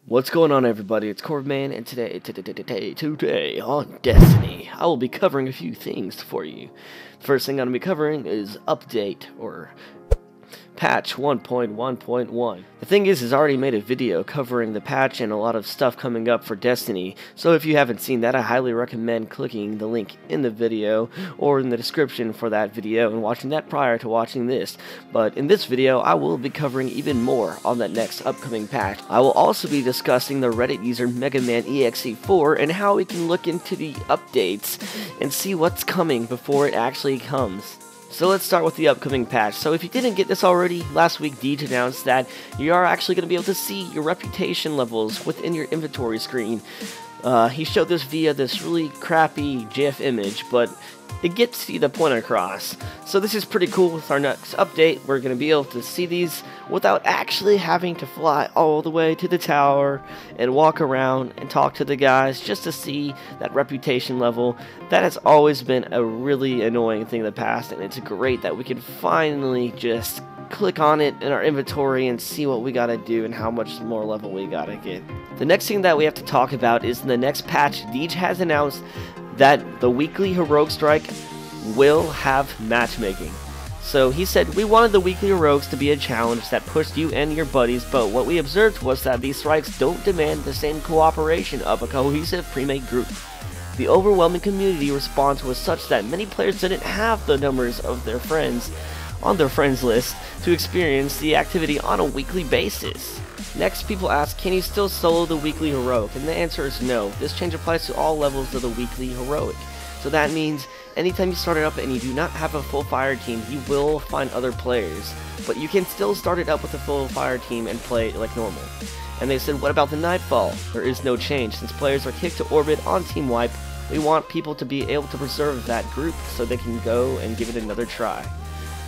What's going on, everybody? It's Corvman, and today on Destiny, I will be covering a few things for you. The first thing I'm going to be covering is update, or patch 1.1.1. The thing is I already made a video covering the patch and a lot of stuff coming up for Destiny, so if you haven't seen that, I highly recommend clicking the link in the video or in the description for that video and watching that prior to watching this. But in this video, I will be covering even more on that next upcoming patch. I will also be discussing the Reddit user Mega Man EXE4 and how we can look into the updates and see what's coming before it actually comes. So let's start with the upcoming patch. So if you didn't get this already, last week Deej announced that you are actually going to be able to see your reputation levels within your inventory screen. He showed this via this really crappy GIF image, but it gets the point across. So this is pretty cool. With our next update, we're going to be able to see these without actually having to fly all the way to the tower and walk around and talk to the guys just to see that reputation level. That has always been a really annoying thing in the past, and it's great that we can finally just click on it in our inventory and see what we gotta do and how much more level we gotta get. The next thing that we have to talk about is in the next patch, Deej has announced that the weekly Heroic Strike will have matchmaking. So he said, we wanted the weekly heroics to be a challenge that pushed you and your buddies, but what we observed was that these strikes don't demand the same cooperation of a cohesive pre-made group. The overwhelming community response was such that many players didn't have the numbers of their friends on their friends list to experience the activity on a weekly basis. Next, people ask, can you still solo the weekly heroic? And the answer is no. This change applies to all levels of the weekly heroic. So that means anytime you start it up and you do not have a full fire team, you will find other players. But you can still start it up with a full fire team and play like normal. And they said, what about the Nightfall? There is no change. Since players are kicked to orbit on Team Wipe, we want people to be able to preserve that group so they can go and give it another try.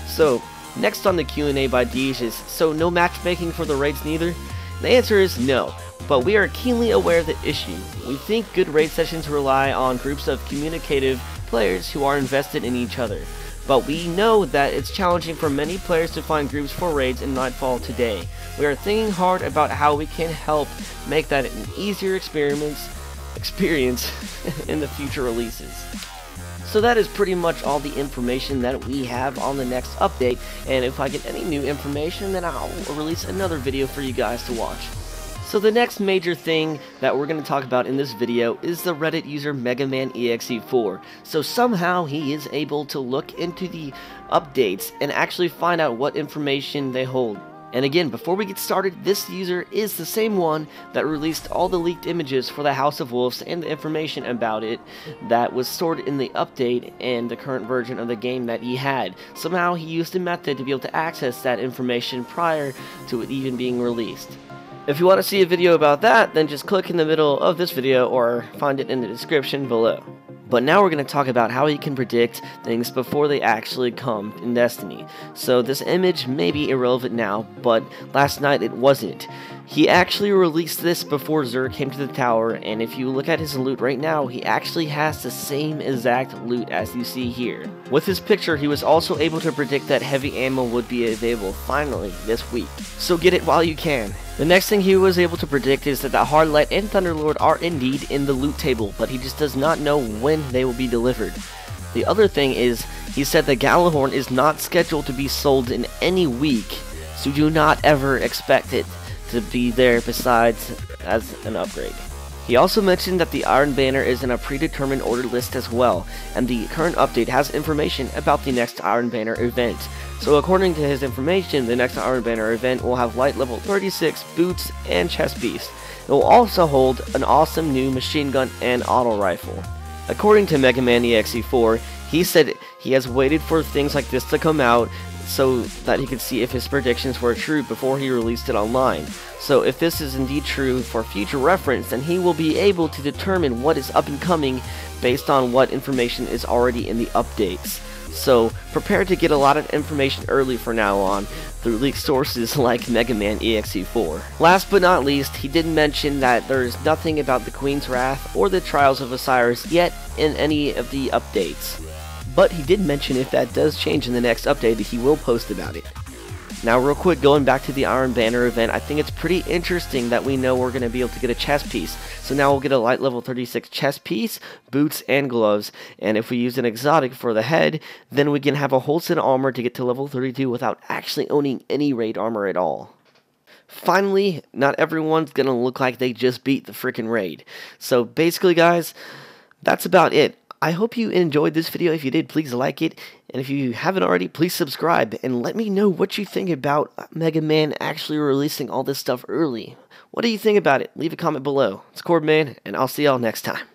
So, next on the Q&A by Deej is, so no matchmaking for the raids neither? The answer is no, but we are keenly aware of the issue. We think good raid sessions rely on groups of communicative players who are invested in each other. But we know that it's challenging for many players to find groups for raids in Nightfall today. We are thinking hard about how we can help make that an easier experience in the future releases. So that is pretty much all the information that we have on the next update, and if I get any new information, then I'll release another video for you guys to watch. So the next major thing that we're going to talk about in this video is the Reddit user Mega Man EXE4. So somehow he is able to look into the updates and actually find out what information they hold. And again, before we get started, this user is the same one that released all the leaked images for the House of Wolves and the information about it that was stored in the update and the current version of the game that he had. Somehow he used a method to be able to access that information prior to it even being released. If you want to see a video about that, then just click in the middle of this video or find it in the description below. But now we're going to talk about how you can predict things before they actually come in Destiny. So this image may be irrelevant now, but last night it wasn't. He actually released this before Xur came to the tower, and if you look at his loot right now, he actually has the same exact loot as you see here. With his picture, he was also able to predict that heavy ammo would be available finally this week. So get it while you can. The next thing he was able to predict is that the Hardlight and Thunderlord are indeed in the loot table, but he just does not know when they will be delivered. The other thing is, he said the Gjallarhorn is not scheduled to be sold in any week, so do not ever expect it to be there besides as an upgrade. He also mentioned that the Iron Banner is in a predetermined order list as well, and the current update has information about the next Iron Banner event. So according to his information, the next Iron Banner event will have light level 36 boots and chest beast. It will also hold an awesome new machine gun and auto rifle. According to Mega Man EXE4, he said he has waited for things like this to come out so that he could see if his predictions were true before he released it online. So if this is indeed true for future reference, then he will be able to determine what is up and coming based on what information is already in the updates. So prepare to get a lot of information early from now on through leaked sources like Mega Man EXE4. Last but not least, he did mention that there is nothing about the Queen's Wrath or the Trials of Osiris yet in any of the updates. But he did mention if that does change in the next update, he will post about it. Now real quick, going back to the Iron Banner event, I think it's pretty interesting that we know we're going to be able to get a chest piece. So now we'll get a light level 36 chest piece, boots, and gloves. And if we use an exotic for the head, then we can have a whole set of armor to get to level 32 without actually owning any raid armor at all. Finally, not everyone's going to look like they just beat the freaking raid. So basically, guys, that's about it. I hope you enjoyed this video. If you did, please like it. And if you haven't already, please subscribe. And let me know what you think about Mega Man actually releasing all this stuff early. What do you think about it? Leave a comment below. It's Corbman, and I'll see y'all next time.